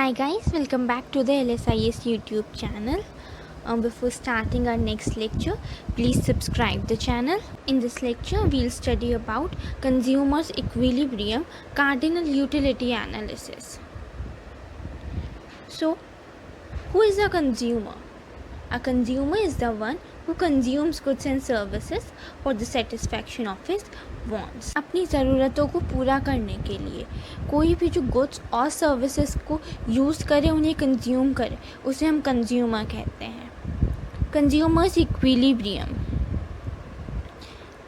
Hi guys, welcome back to the LSIS YouTube channel. Before starting our next lecture, please subscribe the channel. In this lecture, we'll study about consumers equilibrium cardinal utility analysis. So, who is a consumer? A consumer is the one who consumes goods and services for the satisfaction of his wants. अपनी ज़रूरतों को पूरा करने के लिए कोई भी जो गुड्स और सर्विसेज को यूज़ करे, उन्हें कंज्यूम करे, उसे हम कंज्यूमर कहते हैं. Consumers equilibrium.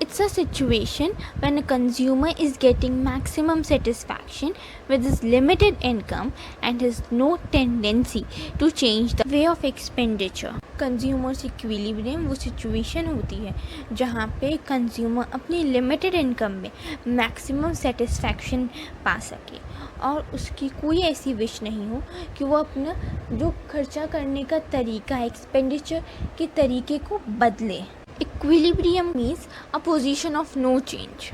It's a situation when a consumer is getting maximum satisfaction with his limited income and has no tendency to change the way of expenditure. Consumers equilibrium वो situation होती है जहाँ पे कंज्यूमर अपनी limited income में maximum satisfaction पा सके और उसकी कोई ऐसी विश नहीं हो कि वो अपना जो खर्चा करने का तरीका है, एक्सपेंडिचर के तरीके को बदले. Equilibrium means a position of no change.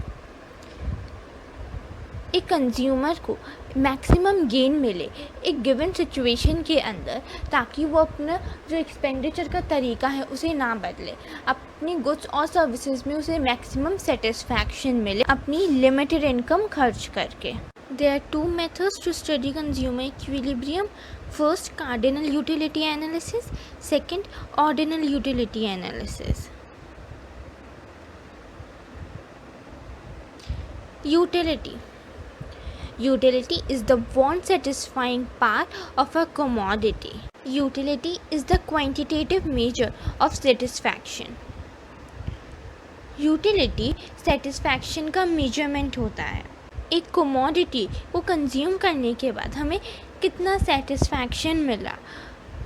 एक कंज्यूमर को मैक्सिमम गेन मिले एक गिवन सिचुएशन के अंदर, ताकि वो अपना जो एक्सपेंडिचर का तरीका है उसे ना बदले, अपनी गुड्स और सर्विसेज में उसे मैक्सिमम सेटिस्फैक्शन मिले अपनी लिमिटेड इनकम खर्च करके. There are two methods to study consumer equilibrium. First, cardinal utility analysis. Second, ordinal utility analysis. Utility. Utility is the want satisfying part of a commodity. Utility is the quantitative measure of satisfaction. Utility satisfaction का measurement होता है. एक commodity को consume करने के बाद हमें कितना satisfaction मिला,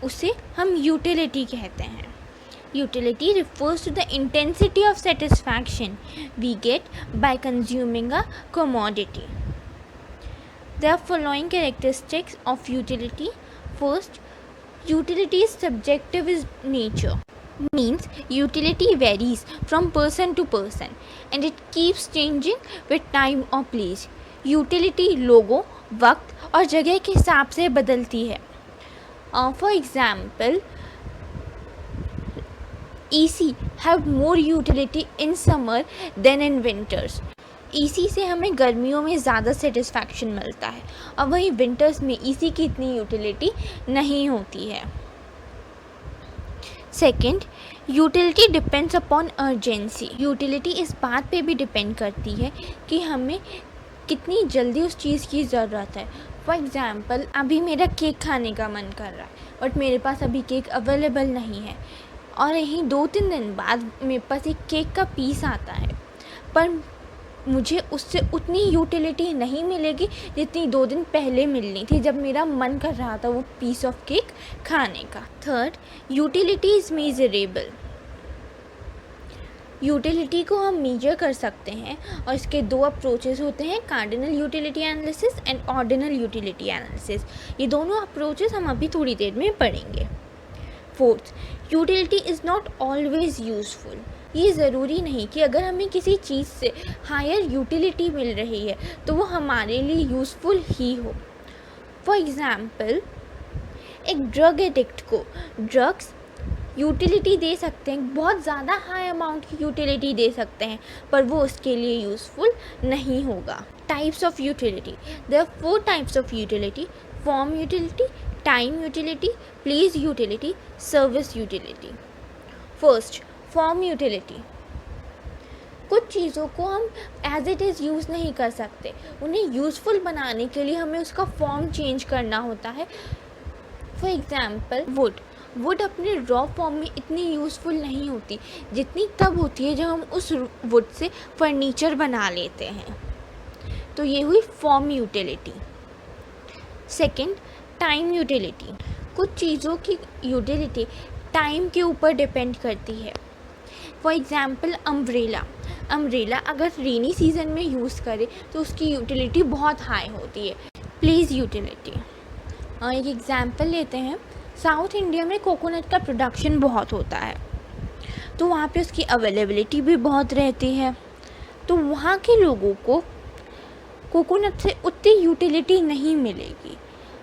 उसे हम utility कहते हैं. Utility refers to the intensity of satisfaction we get by consuming a commodity. There are following characteristics of utility. First, utility is subjective in nature. Means utility varies from person to person and it keeps changing with time or place. Utility लोगों, वक्त और जगह के हिसाब से बदलती है. For example, AC have more utility in summer than in winters. AC से हमें गर्मियों में ज़्यादा सेटिस्फैक्शन मिलता है और वहीं विंटर्स में AC की इतनी यूटिलिटी नहीं होती है. Second, utility depends upon urgency. Utility इस बात पे भी डिपेंड करती है कि हमें कितनी जल्दी उस चीज़ की ज़रूरत है. फॉर एग्ज़ाम्पल, अभी मेरा केक खाने का मन कर रहा है बट मेरे पास अभी केक अवेलेबल नहीं है और यहीं 2-3 दिन बाद मेरे पास एक केक का पीस आता है, पर मुझे उससे उतनी यूटिलिटी नहीं मिलेगी जितनी 2 दिन पहले मिलनी थी जब मेरा मन कर रहा था वो पीस ऑफ केक खाने का. Third, utility is measurable. Utility को हम मेजर कर सकते हैं और इसके 2 अप्रोचेस होते हैं, cardinal utility analysis and ordinal utility analysis. ये दोनों अप्रोचेस हम अभी थोड़ी देर में पढ़ेंगे. Fourth, utility is not always useful. ये ज़रूरी नहीं कि अगर हमें किसी चीज़ से हायर यूटिलिटी मिल रही है तो वो हमारे लिए यूज़फुल ही हो. फॉर एग्ज़ाम्पल, एक ड्रग एडिक्ट को ड्रग्स यूटिलिटी दे सकते हैं, बहुत ज़्यादा हाई अमाउंट की यूटिलिटी दे सकते हैं, पर वो उसके लिए यूज़फुल नहीं होगा. Types of utility. There are 4 types of utility. Form utility, time utility, place utility, service utility. First, form utility. कुछ चीज़ों को हम एज इट इज़ यूज़ नहीं कर सकते, उन्हें यूज़फुल बनाने के लिए हमें उसका फॉर्म चेंज करना होता है. फॉर एग्ज़ाम्पल, वुड अपने रॉ फॉर्म में इतनी यूज़फुल नहीं होती जितनी तब होती है जब हम उस वुड से फर्नीचर बना लेते हैं. तो ये हुई form utility. Second, time utility. कुछ चीज़ों की यूटिलिटी टाइम के ऊपर डिपेंड करती है. फॉर एग्ज़ाम्पल, अम्ब्रेला अगर रेनी सीज़न में यूज़ करें तो उसकी यूटिलिटी बहुत हाई होती है. Place utility. एक एग्ज़ाम्पल लेते हैं, साउथ इंडिया में कोकोनट का प्रोडक्शन बहुत होता है तो वहाँ पे उसकी अवेलेबिलिटी भी बहुत रहती है, तो वहाँ के लोगों को कोकोनट से उतनी यूटिलिटी नहीं मिलेगी.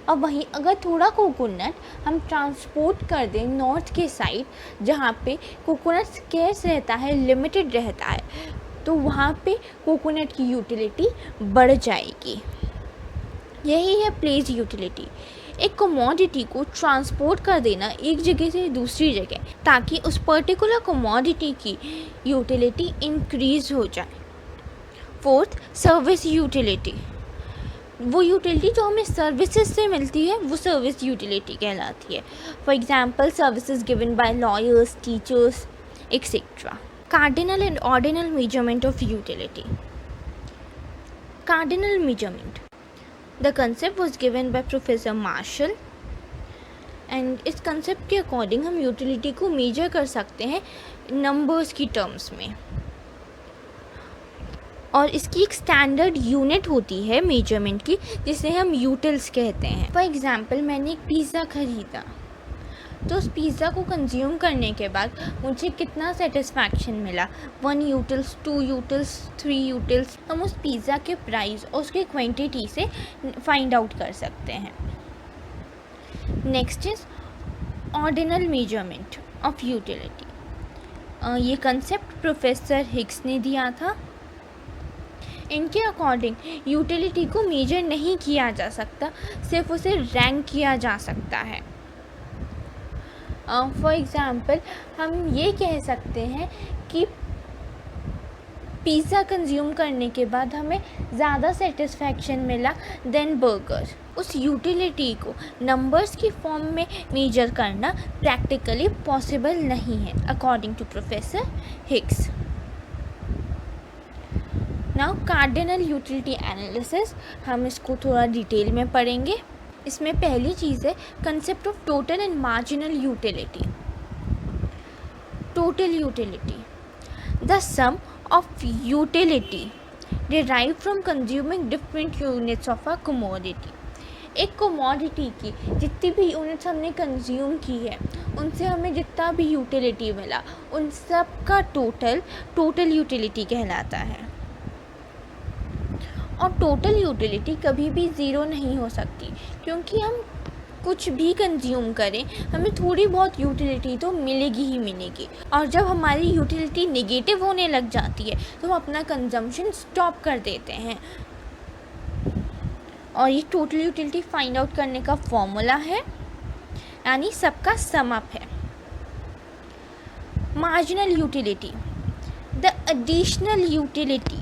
अब वहीं अगर थोड़ा कोकोनट हम ट्रांसपोर्ट कर दें नॉर्थ के साइड जहाँ पे कोकोनट स्केर्स रहता है, लिमिटेड रहता है, तो वहाँ पे कोकोनट की यूटिलिटी बढ़ जाएगी। यही है प्लेस यूटिलिटी, एक कमोडिटी को ट्रांसपोर्ट कर देना एक जगह से दूसरी जगह ताकि उस पर्टिकुलर कमोडिटी की यूटिलिटी इंक्रीज हो जाए। फोर्थ, सर्विस यूटिलिटी, वो यूटिलिटी जो हमें सर्विसेज से मिलती है वो सर्विस यूटिलिटी कहलाती है। For example services given by lawyers, teachers etcetera. Cardinal and ordinal measurement of utility. Cardinal measurement, the concept was given by professor martial and इस कंसेप्ट के अकॉर्डिंग हम यूटिलिटी को मेजर कर सकते हैं नंबर्स की टर्म्स में, और इसकी एक स्टैंडर्ड यूनिट होती है मेजरमेंट की जिसे हम यूटिल्स कहते हैं। फॉर एग्जांपल मैंने एक पिज़्ज़ा ख़रीदा, तो उस पिज़्ज़ा को कंज्यूम करने के बाद मुझे कितना सेटिस्फैक्शन मिला, 1 यूटिल्स, 2 यूटिल्स, 3 यूटिल्स, हम उस पिज़्ज़ा के प्राइस और उसके क्वांटिटी से फाइंड आउट कर सकते हैं। Next is ordinal measurement of utility. ये कंसेप्ट प्रोफेसर हिग्स ने दिया था। इनके अकॉर्डिंग यूटिलिटी को मेजर नहीं किया जा सकता, सिर्फ उसे रैंक किया जा सकता है। फॉर एग्ज़ाम्पल हम ये कह सकते हैं कि पिज़्ज़ा कंज्यूम करने के बाद हमें ज़्यादा सेटिस्फैक्शन मिला देन बर्गर। उस यूटिलिटी को नंबर्स की फॉर्म में मेजर करना प्रैक्टिकली पॉसिबल नहीं है according to professor Hicks. Now cardinal utility analysis, हम इसको थोड़ा डिटेल में पढ़ेंगे। इसमें पहली चीज़ है concept of total and marginal utility. Total utility, the sum of utility derive from consuming different units of a commodity. एक कमोडिटी की जितनी भी यूनिट्स हमने कंज्यूम की है उनसे हमें जितना भी यूटिलिटी मिला उन सब का टोटल यूटिलिटी कहलाता है। और टोटल यूटिलिटी कभी भी ज़ीरो नहीं हो सकती, क्योंकि हम कुछ भी कंज्यूम करें हमें थोड़ी बहुत यूटिलिटी तो मिलेगी ही मिलेगी, और जब हमारी यूटिलिटी नेगेटिव होने लग जाती है तो हम अपना कंजम्पशन स्टॉप कर देते हैं। और ये टोटल यूटिलिटी फाइंड आउट करने का फॉर्मूला है, यानी सबका सम अप है। Marginal utility, the additional utility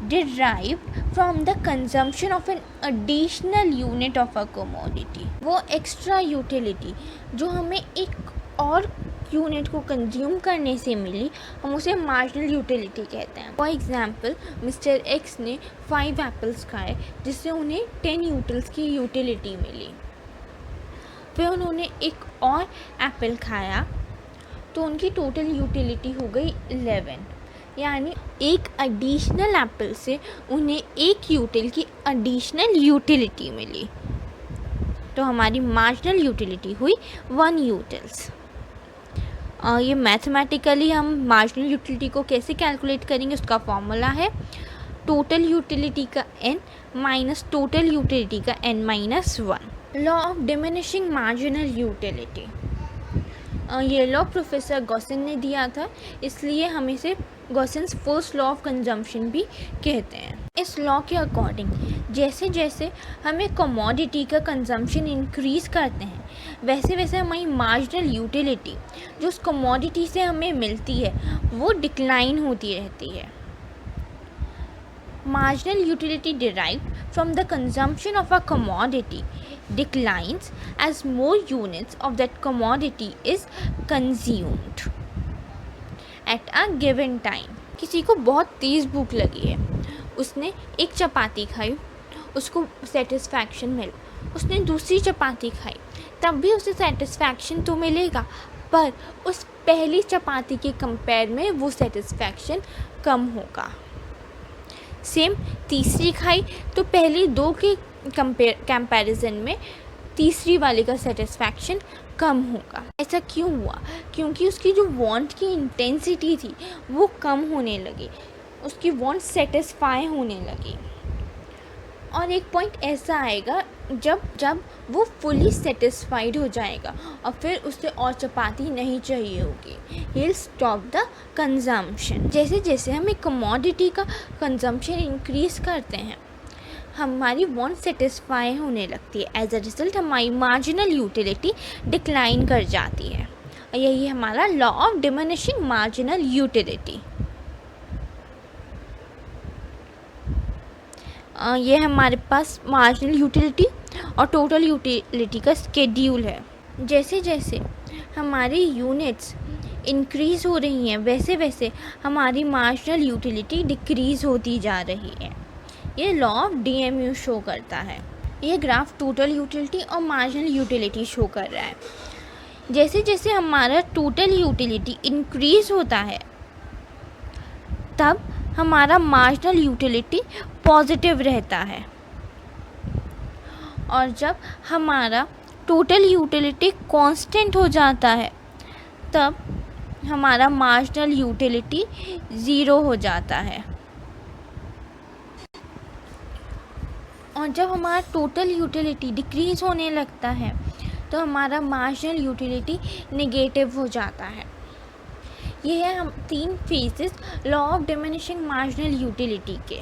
derived from the consumption of an additional unit of a commodity। वो एक्स्ट्रा यूटिलिटी जो हमें एक और यूनिट को कंज्यूम करने से मिली हम उसे मार्जिनल यूटिलिटी कहते हैं। फॉर एग्जांपल मिस्टर एक्स ने 5 एप्पल्स खाए जिससे उन्हें 10 यूटिल्स की यूटिलिटी मिली। फिर उन्होंने एक और एप्पल खाया तो उनकी टोटल यूटिलिटी हो गई 11, यानी एक एडिशनल एप्पल से उन्हें 1 यूटिल की एडिशनल यूटिलिटी मिली, तो हमारी मार्जिनल यूटिलिटी हुई 1 यूटिल्स। ये मैथमेटिकली हम मार्जिनल यूटिलिटी को कैसे कैलकुलेट करेंगे उसका फॉर्मूला है टोटल यूटिलिटी का n माइनस टोटल यूटिलिटी का n-1। Law of diminishing marginal utility, ये लॉ प्रोफेसर गॉसिन ने दिया था, इसलिए हम इसे गॉसिन्स फर्स्ट लॉ ऑफ कंजम्पशन भी कहते हैं। इस लॉ के अकॉर्डिंग जैसे जैसे हमें कमोडिटी का कंजम्पशन इंक्रीज़ करते हैं वैसे वैसे हमारी मार्जिनल यूटिलिटी जो उस कमोडिटी से हमें मिलती है वो डिक्लाइन होती रहती है। Marginal utility derived from the consumption of a commodity declines as more units of that commodity is consumed at a given time। किसी को बहुत तेज़ भूख लगी है, उसने एक चपाती खाई, उसको सेटिस्फैक्शन मिला, उसने दूसरी चपाती खाई, तब भी उसे सेटिस्फैक्शन तो मिलेगा, पर उस पहली चपाती के कंपेयर में वो सेटिस्फैक्शन कम होगा। सेम तीसरी खाई तो पहली 2 के कंपैरिजन में तीसरी वाले का सेटिस्फैक्शन कम होगा। ऐसा क्यों हुआ? क्योंकि उसकी जो वांट की इंटेंसिटी थी वो कम होने लगी, उसकी वांट सेटिस्फाई होने लगी। और एक पॉइंट ऐसा आएगा जब जब वो फुली सेटिस्फाइड हो जाएगा और फिर उसे और चपाती नहीं चाहिए होगी, he will stop the consumption. जैसे जैसे हम एक कमोडिटी का कंजम्पशन इंक्रीज़ करते हैं, हमारी वांट सेटिस्फाई होने लगती है। एज अ रिजल्ट हमारी मार्जिनल यूटिलिटी डिक्लाइन कर जाती है। और यही हमारा law of diminishing marginal utility. ये हमारे पास मार्जिनल यूटिलिटी और टोटल यूटिलिटी का स्केड्यूल है। जैसे जैसे हमारी यूनिट्स इंक्रीज़ हो रही हैं वैसे वैसे हमारी मार्जिनल यूटिलिटी डिक्रीज़ होती जा रही है। ये लॉ ऑफ DMU शो करता है। ये ग्राफ टोटल यूटिलिटी और मार्जिनल यूटिलिटी शो कर रहा है। जैसे जैसे हमारा टोटल यूटिलिटी इंक्रीज़ होता है तब हमारा मार्जिनल यूटिलिटी पॉजिटिव रहता है, और जब हमारा टोटल यूटिलिटी कांस्टेंट हो जाता है तब हमारा मार्जिनल यूटिलिटी ज़ीरो हो जाता है। और जब हमारा टोटल यूटिलिटी डिक्रीज़ होने लगता है तो हमारा मार्जिनल यूटिलिटी नेगेटिव हो जाता है। ये है हम 3 phases law of diminishing marginal utility के।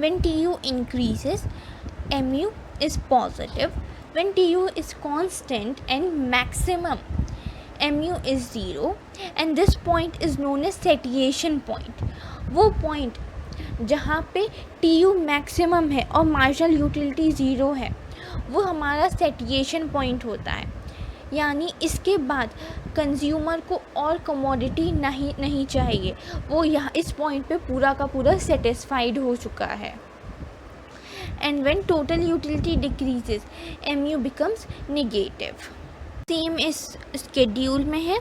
When TU increases, MU is positive. When TU is constant and maximum, MU is 0, and this point is known as satiation point. वो point जहाँ पे TU मैक्सिमम है और marginal utility 0 है वो हमारा सेटिएशन point होता है। यानी इसके बाद कंज्यूमर को और कमोडिटी नहीं चाहिए, वो यहाँ इस पॉइंट पे पूरा का पूरा सेटिस्फाइड हो चुका है। And when total utility decreases MU becomes negative. Same इस स्केड्यूल में है।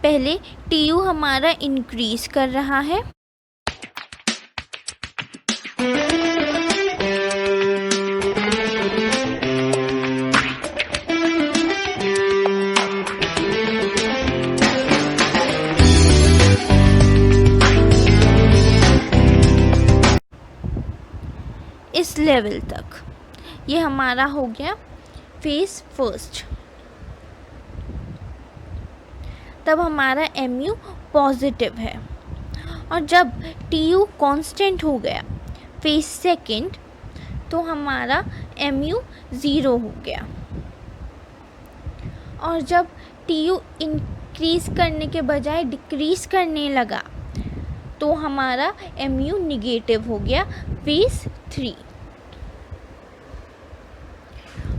पहले TU हमारा इंक्रीज कर रहा है, इस लेवल तक। ये हमारा हो गया फेज फर्स्ट। तब हमारा MU पॉजिटिव है, और जब TU कांस्टेंट हो गया फेज सेकंड तो हमारा MU 0 हो गया। और जब TU इंक्रीज़ करने के बजाय डिक्रीज़ करने लगा तो हमारा MU निगेटिव हो गया फेज 3।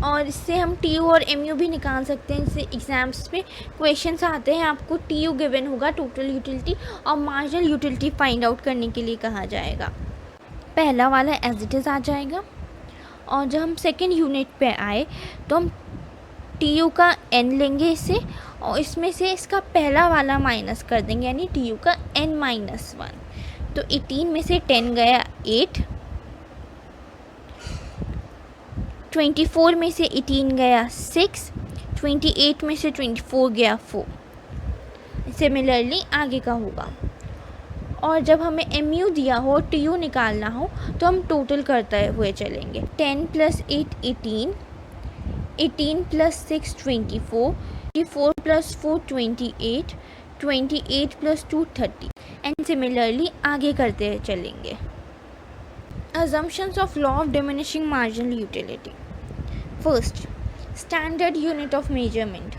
और इससे हम TU और MU भी निकाल सकते हैं। जैसे एग्ज़ाम्स पे क्वेश्चंस आते हैं, आपको TU गिवन होगा, टोटल यूटिलिटी और मार्जिनल यूटिलिटी फाइंड आउट करने के लिए कहा जाएगा। पहला वाला एज इट इज़ आ जाएगा, और जब हम सेकंड यूनिट पे आए तो हम TU का n लेंगे इसे, और इसमें से इसका पहला वाला माइनस कर देंगे, यानी TU का n-1। तो 18 में से 10 गया 8, 24 में से 18 गया 6, 28 में से 24 गया 4। सिमिलरली आगे का होगा। और जब हमें MU दिया हो, TU निकालना हो, तो हम टोटल करते हुए चलेंगे। 10 + 8 18, 18 + 6 24, 24 + 4 28, 28 + 2 30, एंड सिमिलरली आगे करते चलेंगे। Assumptions of law of diminishing marginal utility. First, standard unit of measurement.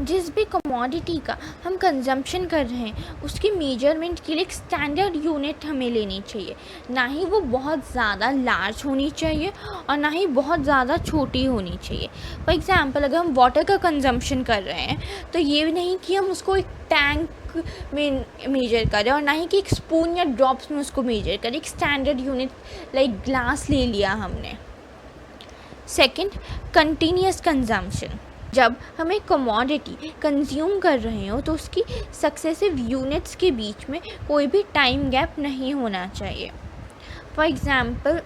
जिस भी कमोडिटी का हम कंजम्पशन कर रहे हैं उसकी मेजरमेंट के लिए एक स्टैंडर्ड यूनिट हमें लेनी चाहिए। ना ही वो बहुत ज़्यादा लार्ज होनी चाहिए और ना ही बहुत ज़्यादा छोटी होनी चाहिए। फॉर एग्ज़ाम्पल अगर हम वाटर का कंजम्पशन कर रहे हैं तो ये भी नहीं कि हम उसको एक टैंक में मेजर करें, और ना ही कि एक स्पून या ड्रॉप्स में उसको मेजर करें। एक स्टैंडर्ड यूनिट लाइक ग्लास ले लिया हमने। Second, continuous consumption. जब हम एक कमोडिटी कंज्यूम कर रहे हो तो उसकी सक्सेसिव यूनिट्स के बीच में कोई भी टाइम गैप नहीं होना चाहिए। फॉर एग्ज़ाम्पल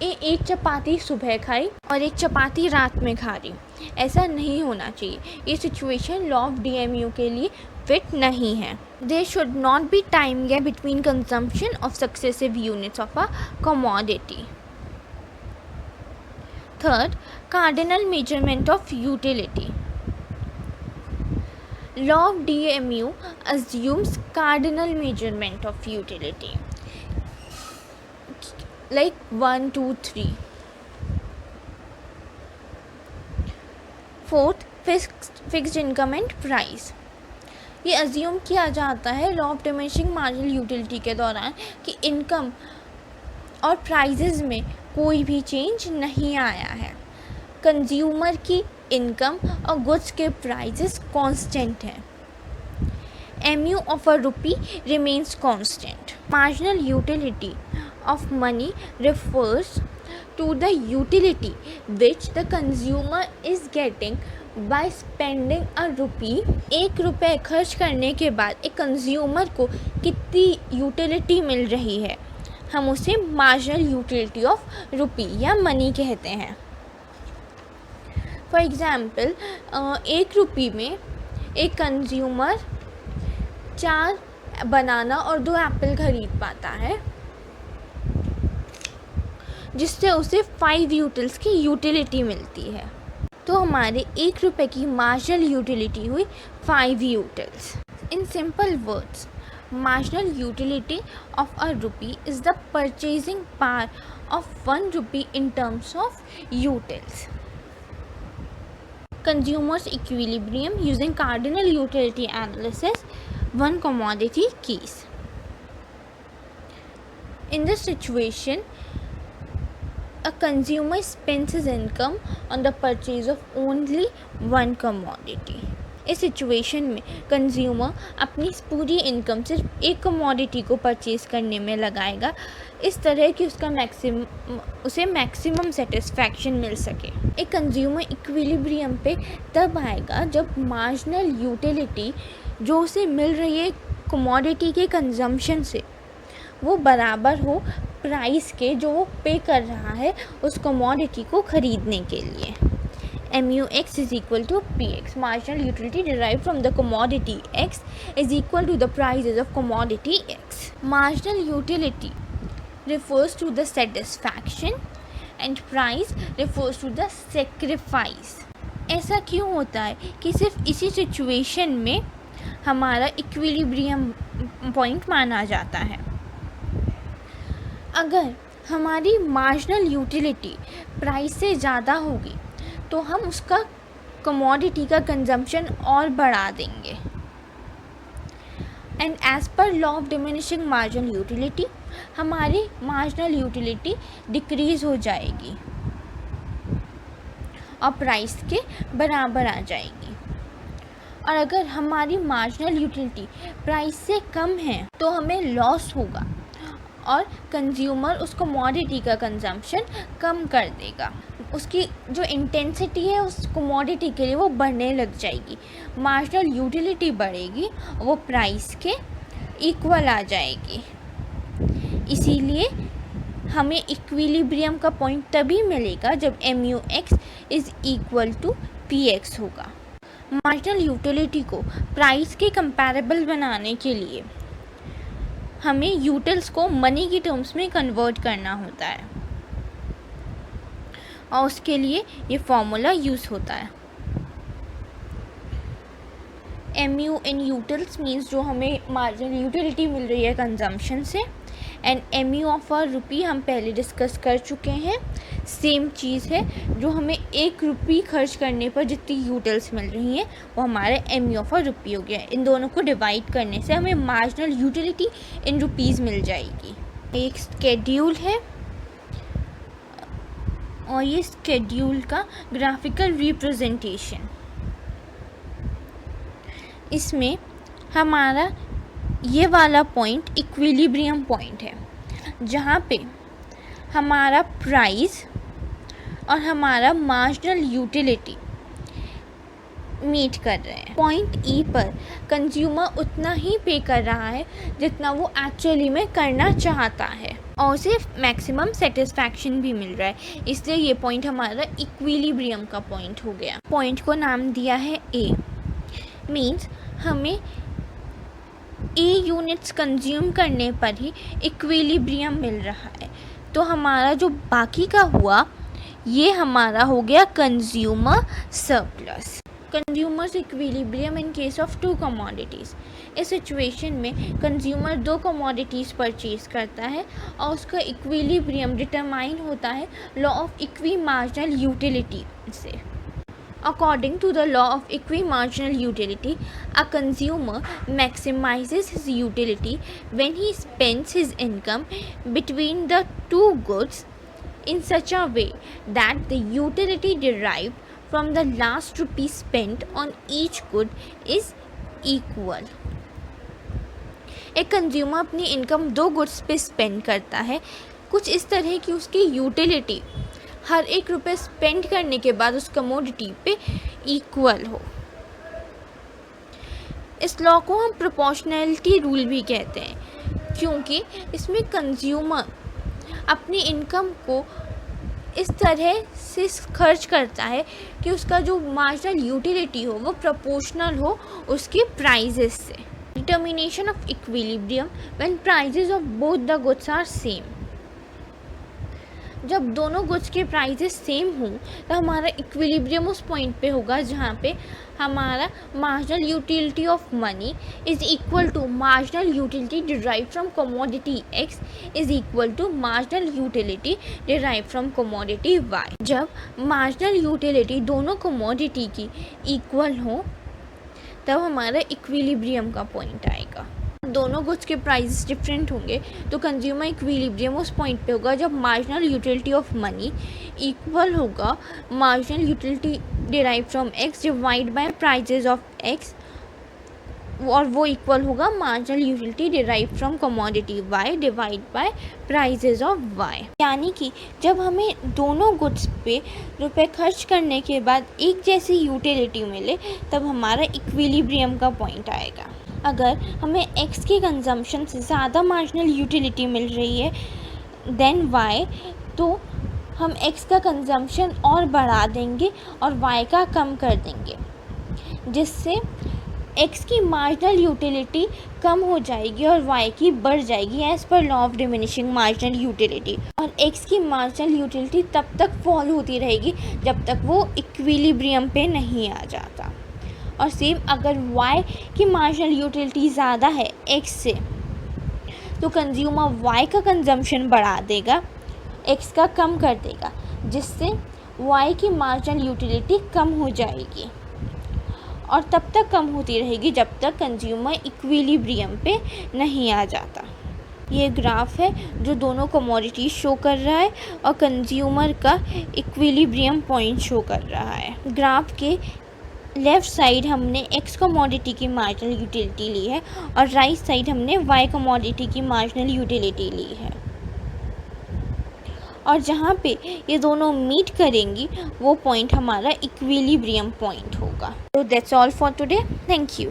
एक चपाती सुबह खाई और एक चपाती रात में खा रही, ऐसा नहीं होना चाहिए। ये सिचुएशन लॉ ऑफ DMU के लिए फिट नहीं है। There should not be time gap between consumption of successive units of a commodity. Third, cardinal measurement of utility. Law of DMU assumes cardinal measurement of utility, like 1, 2, 3. Fourth, fixed income and price. ये assume किया जाता है law of diminishing marginal utility के दौरान कि income और prizes में कोई भी चेंज नहीं आया है। कंज्यूमर की इनकम और गुड्स के प्राइजेस कांस्टेंट हैं। MU of a rupee remains constant. Marginal utility of money refers to the utility which the consumer is getting by spending a rupee. 1 रुपये खर्च करने के बाद एक कंज्यूमर को कितनी यूटिलिटी मिल रही है, हम उसे मार्जिनल यूटिलिटी ऑफ रुपी या मनी कहते हैं। फॉर एग्ज़ाम्पल, 1 रुपये में एक कंज्यूमर 4 बनाना और 2 एप्पल खरीद पाता है, जिससे उसे 5 यूटिल्स की यूटिलिटी मिलती है। तो हमारे 1 रुपये की मार्जिनल यूटिलिटी हुई 5 utils. In simple words, marginal utility of a rupee is the purchasing power of 1 rupee in terms of utils. Consumers equilibrium using cardinal utility analysis, one commodity case. In this situation, a consumer spends his income on the purchase of only one commodity. इस situation में consumer अपनी पूरी income सिर्फ एक commodity को purchase करने में लगाएगा, इस तरह कि उसे मैक्सिमम सेटिस्फैक्शन मिल सके। एक कंज्यूमर इक्विलिब्रियम पे तब आएगा जब मार्जिनल यूटिलिटी जो उसे मिल रही है कमोडिटी के कंजम्पशन से, वो बराबर हो प्राइस के जो वो पे कर रहा है उस कमोडिटी को ख़रीदने के लिए। MUX is equal to PX. Marginal utility derived from the commodity X is equal to the prices of commodity X. Marginal utility refers to the satisfaction and price refers to the sacrifice. ऐसा क्यों होता है कि सिर्फ इसी situation में हमारा equilibrium point माना जाता है। अगर हमारी मार्जिनल यूटिलिटी प्राइस से ज़्यादा होगी तो हम उसका कमोडिटी का कंजम्पशन और बढ़ा देंगे। एंड एज पर law of diminishing marginal utility हमारी मार्जिनल यूटिलिटी डिक्रीज़ हो जाएगी और प्राइस के बराबर आ जाएगी। और अगर हमारी मार्जिनल यूटिलिटी प्राइस से कम है तो हमें लॉस होगा और कंज्यूमर उस कमोडिटी का कंजम्पशन कम कर देगा। उसकी जो इंटेंसिटी है उस कमोडिटी के लिए वो बढ़ने लग जाएगी, मार्जिनल यूटिलिटी बढ़ेगी, वो प्राइस के इक्वल आ जाएगी। इसीलिए हमें इक्विलिब्रियम का पॉइंट तभी मिलेगा जब MUX is equal to PX होगा। मार्जिनल यूटिलिटी को प्राइस के कंपैरेबल बनाने के लिए हमें यूटिल्स को मनी की टर्म्स में कन्वर्ट करना होता है और उसके लिए ये फॉर्मूला यूज़ होता है। MU इन यूटिल्स मीन्स जो हमें मार्जिनल यूटिलिटी मिल रही है कंजम्पशन से, एंड MU ऑफ अ रुपी हम पहले डिस्कस कर चुके हैं। सेम चीज़ है, जो हमें 1 रुपी खर्च करने पर जितनी यूटिल्स मिल रही हैं वो हमारे MU ऑफ अ रुपी हो गया। इन दोनों को डिवाइड करने से हमें मार्जिनल यूटिलिटी इन रुपीज़ मिल जाएगी। एक स्केड्यूल है और ये स्केड्यूल का ग्राफिकल रिप्रेजेंटेशन, इसमें हमारा ये वाला पॉइंट इक्विलिब्रियम पॉइंट है जहाँ पे हमारा प्राइस और हमारा मार्जिनल यूटिलिटी मीट कर रहे हैं। पॉइंट ई पर कंज्यूमर उतना ही पे कर रहा है जितना वो एक्चुअली में करना चाहता है और उसे मैक्सिमम सेटिस्फैक्शन भी मिल रहा है, इसलिए ये पॉइंट हमारा इक्विलिब्रियम का पॉइंट हो गया। पॉइंट को नाम दिया है ए, मीन्स हमें ए यूनिट्स कंज्यूम करने पर ही इक्विलिब्रियम मिल रहा है। तो हमारा जो बाकी का हुआ ये हमारा हो गया consumer surplus. Consumer's equilibrium in case of two commodities. इस सिचुएशन में कंज्यूमर दो कमोडिटीज़ परचेज करता है और उसका इक्विलिब्रियम डिटरमाइन होता है law of equi marginal utility से। According to the law of equimarginal utility, a consumer maximizes his utility when he spends his income between the two goods in such a way that the utility derived from the last rupee spent on each good is equal. एक consumer अपनी income दो goods पे spend करता है कुछ इस तरह की उसकी यूटिलिटी हर एक रुपये स्पेंड करने के बाद उस कमोडिटी पे इक्वल हो। इस लॉ को हम प्रोपोर्शनैलिटी रूल भी कहते हैं क्योंकि इसमें कंज्यूमर अपनी इनकम को इस तरह से खर्च करता है कि उसका जो मार्जिनल यूटिलिटी हो वो प्रोपोर्शनल हो उसके प्राइजेस से। Determination of equilibrium when prices of both the goods are same. जब दोनों गुड्स के प्राइजेस सेम हों तो हमारा इक्विलिब्रियम उस पॉइंट पे होगा जहाँ पे हमारा marginal utility of money is equal to marginal utility derive from commodity X is equal to marginal utility derive from commodity Y. जब मार्जिनल यूटिलिटी दोनों कमोडिटी की इक्वल हो तब हमारा इक्विलिब्रियम का पॉइंट आएगा। दोनों गुड्स के प्राइस डिफरेंट होंगे तो कंज्यूमर इक्विलिब्रियम उस पॉइंट पे होगा जब marginal utility of money equal होगा marginal utility derive from X divide by prices of X और वो इक्वल होगा marginal utility derive from commodity Y divide by prices of Y. यानी कि जब हमें दोनों गुड्स पे रुपए खर्च करने के बाद एक जैसी यूटिलिटी मिले तब हमारा इक्विलिब्रियम का पॉइंट आएगा। अगर हमें x के कंजम्पशन से ज़्यादा मार्जिनल यूटिलिटी मिल रही है देन y तो हम x का कंजम्पशन और बढ़ा देंगे और y का कम कर देंगे जिससे x की मार्जिनल यूटिलिटी कम हो जाएगी और y की बढ़ जाएगी as per law of diminishing marginal utility. और x की मार्जिनल यूटिलिटी तब तक फॉल होती रहेगी जब तक वो इक्विलिब्रियम पे नहीं आ जाता। और सेम अगर y की मार्जिनल यूटिलिटी ज़्यादा है x से तो कंज्यूमर y का कंजम्पशन बढ़ा देगा x का कम कर देगा जिससे y की मार्जिनल यूटिलिटी कम हो जाएगी और तब तक कम होती रहेगी जब तक कंज्यूमर इक्विलिब्रियम पे नहीं आ जाता। ये ग्राफ है जो दोनों कमोडिटी शो कर रहा है और कंज्यूमर का इक्विलिब्रियम पॉइंट शो कर रहा है। ग्राफ के लेफ़्ट साइड हमने x कमोडिटी की मार्जिनल यूटिलिटी ली है और राइट साइड हमने y कमोडिटी की मार्जिनल यूटिलिटी ली है और जहाँ पे ये दोनों मीट करेंगी वो पॉइंट हमारा इक्विलिब्रियम पॉइंट होगा। तो that's all for today, thank you.